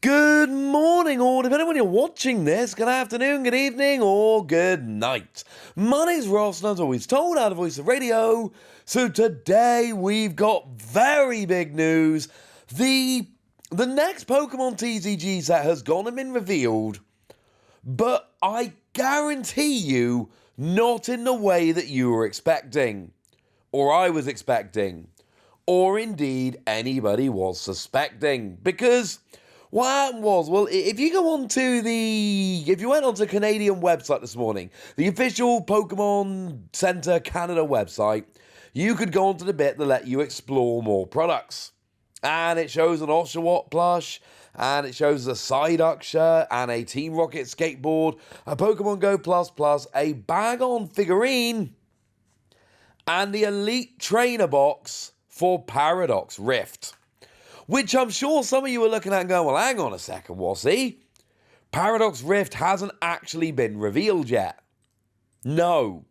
Good morning, or depending on when you're watching this, good afternoon, good evening, or good night. My name's Ross, and as always told, out of Voice of Radio. So today we've got very big news. The next Pokemon TCG set has gone and been revealed, but I guarantee you, not in the way that you were expecting, or I was expecting, or indeed anybody was suspecting, because what happened was, well, if you went onto the Canadian website this morning, the official Pokemon Center Canada website, you could go onto the bit that let you explore more products. And it shows an Oshawott plush, and it shows a Psyduck shirt, and a Team Rocket skateboard, a Pokemon Go Plus Plus, a bag-on figurine, and the Elite Trainer box for Paradox Rift. Which I'm sure some of you are looking at and going, well, hang on a second, Wassy. Paradox Rift hasn't actually been revealed yet. No,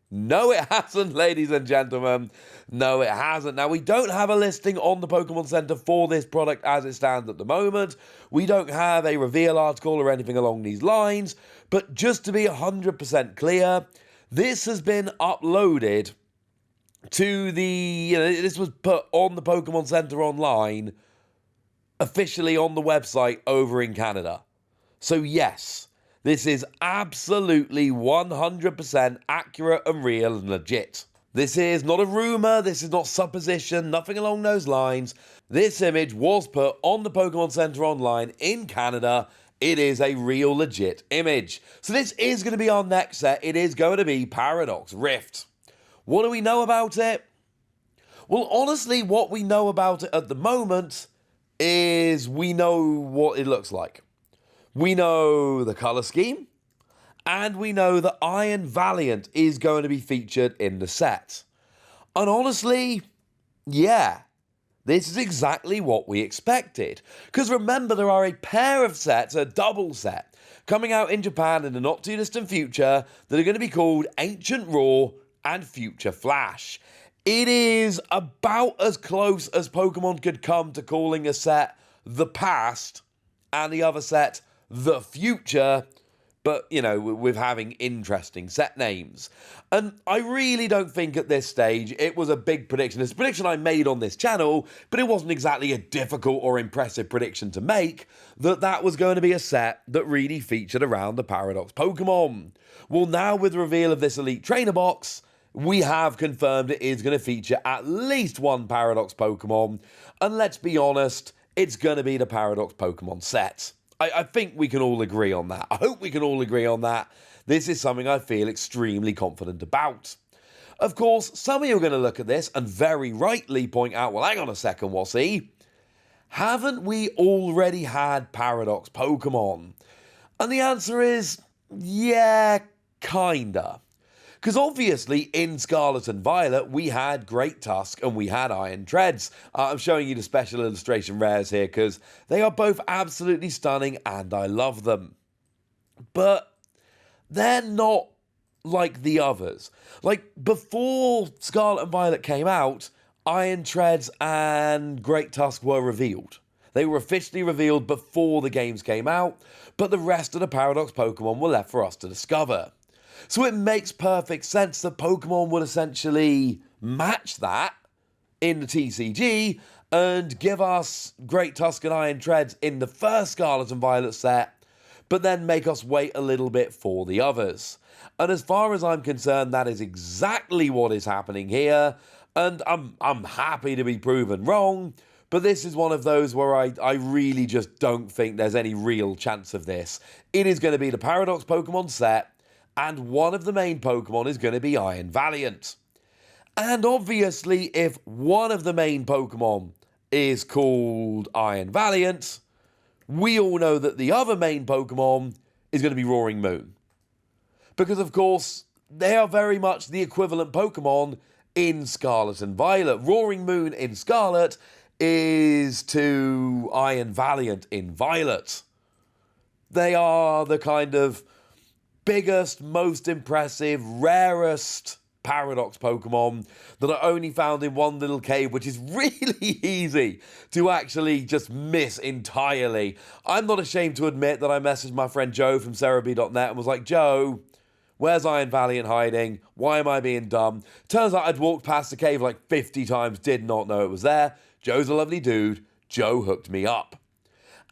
it hasn't, ladies and gentlemen. No, it hasn't. Now, we don't have a listing on the Pokemon Center for this product as it stands at the moment. We don't have a reveal article or anything along these lines. But just to be 100% clear, this has been uploaded to this was put on the Pokemon Center online, officially on the website over in Canada. So yes, this is absolutely 100% accurate and real and legit. This is not a rumor, this is not supposition, nothing along those lines. This image was put on the Pokemon Center online in Canada. It is a real legit image. So this is going to be our next set. It is going to be Paradox Rift. What do we know about it? Well, honestly, what we know about it at the moment is we know what it looks like. We know the color scheme, and we know that Iron Valiant is going to be featured in the set. And honestly, yeah, this is exactly what we expected. Because remember, there are a pair of sets, a double set, coming out in Japan in the not too distant future that are going to be called Ancient Raw and Future Flash. It is about as close as Pokemon could come to calling a set the past and the other set the future, but, with having interesting set names. And I really don't think at this stage it was a big prediction. It's a prediction I made on this channel, but it wasn't exactly a difficult or impressive prediction to make, that was going to be a set that really featured around the Paradox Pokemon. Well, now with the reveal of this Elite Trainer box, we have confirmed it is going to feature at least one Paradox Pokemon, and let's be honest, it's going to be the Paradox Pokemon set. I think we can all agree on that. I hope we can all agree on that. This is something I feel extremely confident about. Of course, some of you are going to look at this and very rightly point out, well, hang on a second, Wassy. Haven't we already had Paradox Pokemon? And the answer is, yeah, kinda. Because obviously in Scarlet and Violet, we had Great Tusk and we had Iron Treads. I'm showing you the special illustration rares here because they are both absolutely stunning and I love them. But they're not like the others. Like before Scarlet and Violet came out, Iron Treads and Great Tusk were revealed. They were officially revealed before the games came out, but the rest of the Paradox Pokemon were left for us to discover. So it makes perfect sense that Pokemon would essentially match that in the TCG and give us Great Tusk and Iron Treads in the first Scarlet and Violet set, but then make us wait a little bit for the others. And as far as I'm concerned, that is exactly what is happening here, and I'm happy to be proven wrong, but this is one of those where I really just don't think there's any real chance of this. It is going to be the Paradox Pokemon set, and one of the main Pokemon is going to be Iron Valiant. And obviously, if one of the main Pokemon is called Iron Valiant, we all know that the other main Pokemon is going to be Roaring Moon. Because, of course, they are very much the equivalent Pokemon in Scarlet and Violet. Roaring Moon in Scarlet is to Iron Valiant in Violet. They are the kind of biggest, most impressive, rarest Paradox Pokemon that are only found in one little cave, which is really easy to actually just miss entirely. I'm not ashamed to admit that I messaged my friend Joe from Cerebi.net and was like, Joe, where's Iron Valiant hiding? Why am I being dumb? Turns out I'd walked past the cave like 50 times, did not know it was there. Joe's a lovely dude. Joe hooked me up.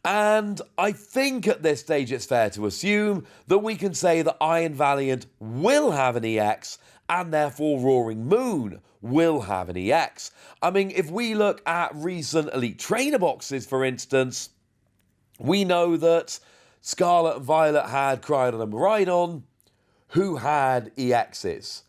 And I think at this stage it's fair to assume that we can say that Iron Valiant will have an EX and therefore Roaring Moon will have an EX. I mean, if we look at recent Elite Trainer boxes, for instance, we know that Scarlet and Violet had Cryogon and Miraidon, who had EXs.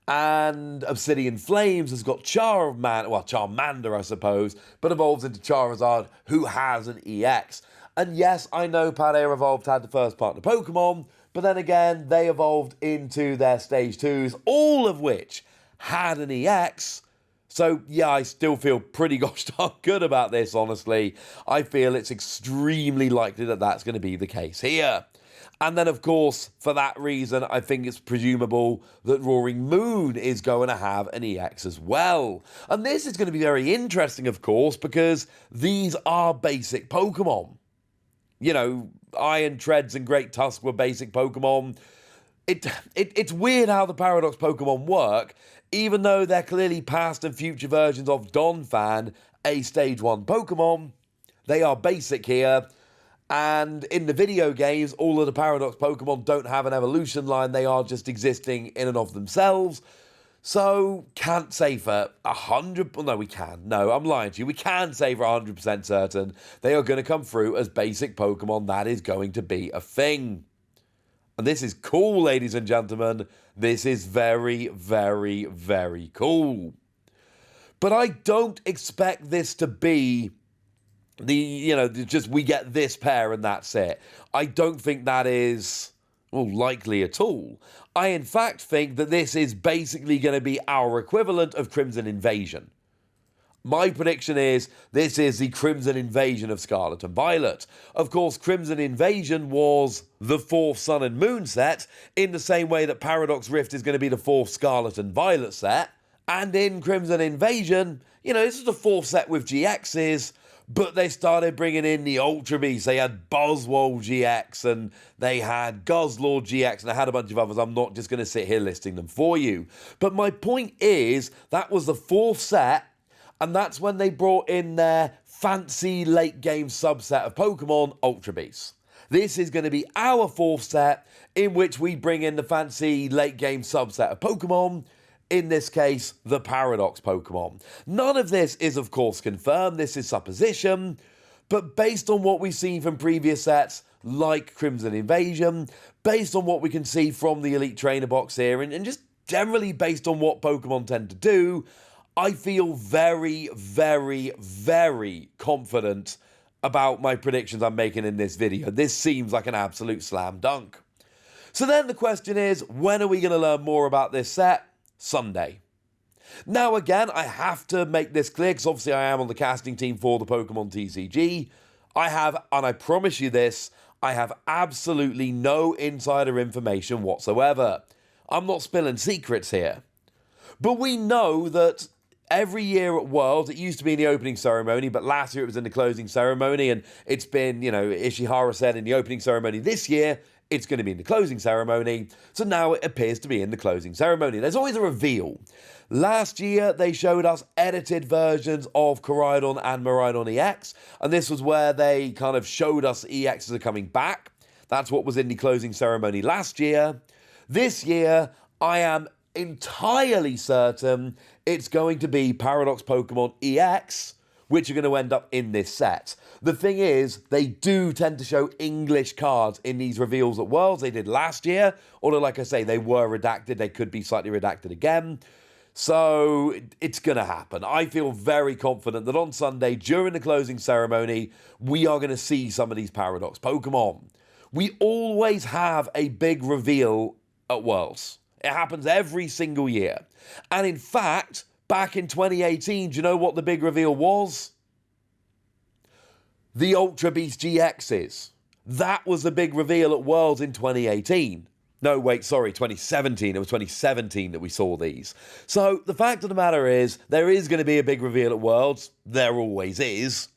And Obsidian Flames has got Charmander, I suppose, but evolves into Charizard, who has an EX. And yes, I know Paldea Evolved had the first partner Pokemon, but then again, they evolved into their Stage 2s, all of which had an EX. So yeah, I still feel pretty gosh darn good about this, honestly. I feel it's extremely likely that that's going to be the case here. And then, of course, for that reason, I think it's presumable that Roaring Moon is going to have an EX as well. And this is going to be very interesting, of course, because these are basic Pokemon. You know, Iron Treads and Great Tusk were basic Pokemon. It's weird how the Paradox Pokemon work, even though they're clearly past and future versions of Donphan, a Stage 1 Pokemon. They are basic here. And in the video games, all of the Paradox Pokemon don't have an evolution line. They are just existing in and of themselves. So, can't say for 100... Well, no, we can. No, I'm lying to you. We can say for 100% certain they are going to come through as basic Pokemon. That is going to be a thing. And this is cool, ladies and gentlemen. This is very, very, very cool. But I don't expect this to be... just we get this pair and that's it. I don't think that is, likely at all. I, in fact, think that this is basically going to be our equivalent of Crimson Invasion. My prediction is this is the Crimson Invasion of Scarlet and Violet. Of course, Crimson Invasion was the 4th Sun and Moon set, in the same way that Paradox Rift is going to be the 4th Scarlet and Violet set. And in Crimson Invasion, this is the 4th set with GXs, but they started bringing in the Ultra Beasts. They had Buzzwole GX, and they had Guzzlord GX, and they had a bunch of others. I'm not just going to sit here listing them for you. But my point is, that was the 4th set, and that's when they brought in their fancy late-game subset of Pokemon, Ultra Beasts. This is going to be our 4th set, in which we bring in the fancy late-game subset of Pokemon, in this case, the Paradox Pokemon. None of this is, of course, confirmed. This is supposition. But based on what we've seen from previous sets, like Crimson Invasion, based on what we can see from the Elite Trainer box here, and just generally based on what Pokemon tend to do, I feel very, very, very confident about my predictions I'm making in this video. This seems like an absolute slam dunk. So then the question is, when are we going to learn more about this set? Sunday. Now again, I have to make this clear, because obviously I am on the casting team for the Pokemon TCG. And I promise you this, I have absolutely no insider information whatsoever. I'm not spilling secrets here. But we know that every year at Worlds, it used to be in the opening ceremony, but last year it was in the closing ceremony, and it's been, Ishihara said in the opening ceremony this year, it's going to be in the closing ceremony, so now it appears to be in the closing ceremony. There's always a reveal. Last year, they showed us edited versions of Koraidon and Miraidon EX, and this was where they kind of showed us EXs are coming back. That's what was in the closing ceremony last year. This year, I am entirely certain it's going to be Paradox Pokemon EX, which are going to end up in this set. The thing is, they do tend to show English cards in these reveals at Worlds. They did last year, although, like I say, they were redacted. They could be slightly redacted again. So it's going to happen. I feel very confident that on Sunday, during the closing ceremony, we are going to see some of these Paradox Pokemon. We always have a big reveal at Worlds. It happens every single year. And in fact, back in 2018, do you know what the big reveal was? The Ultra Beast GXs. That was the big reveal at Worlds in 2018. No, wait, sorry, 2017. It was 2017 that we saw these. So the fact of the matter is, there is going to be a big reveal at Worlds. There always is.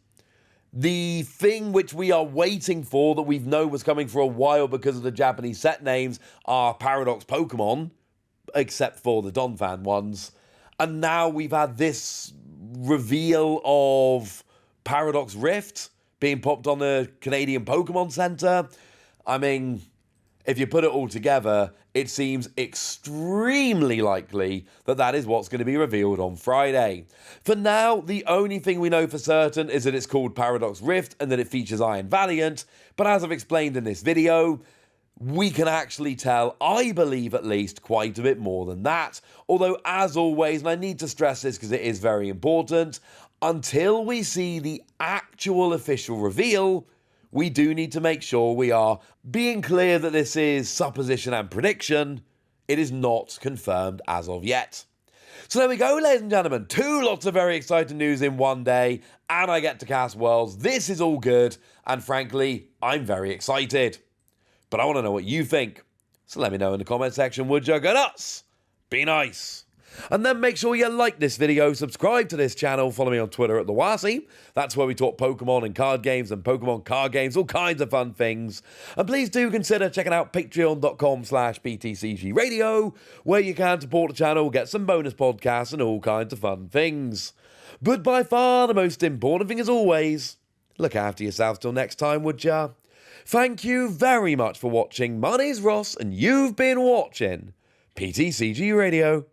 The thing which we are waiting for, that we've known was coming for a while because of the Japanese set names, are Paradox Pokémon, except for the Donphan ones. And now we've had this reveal of Paradox Rift being popped on the Canadian Pokémon Center. I mean, if you put it all together, it seems extremely likely that that is what's going to be revealed on Friday. For now, the only thing we know for certain is that it's called Paradox Rift and that it features Iron Valiant, but as I've explained in this video, we can actually tell, I believe at least, quite a bit more than that. Although, as always, and I need to stress this because it is very important, until we see the actual official reveal, we do need to make sure we are being clear that this is supposition and prediction. It is not confirmed as of yet. So there we go, ladies and gentlemen. Two lots of very exciting news in one day, and I get to cast Worlds. This is all good, and frankly, I'm very excited. But I want to know what you think. So let me know in the comment section, would you? Go nuts! Be nice! And then make sure you like this video, subscribe to this channel, follow me on Twitter at TheWasi. That's where we talk Pokemon and card games and Pokemon card games, all kinds of fun things. And please do consider checking out patreon.com/PTCG where you can support the channel, get some bonus podcasts and all kinds of fun things. But by far the most important thing as always, look after yourselves till next time, would ya? Thank you very much for watching. My name's Ross and you've been watching PTCG Radio.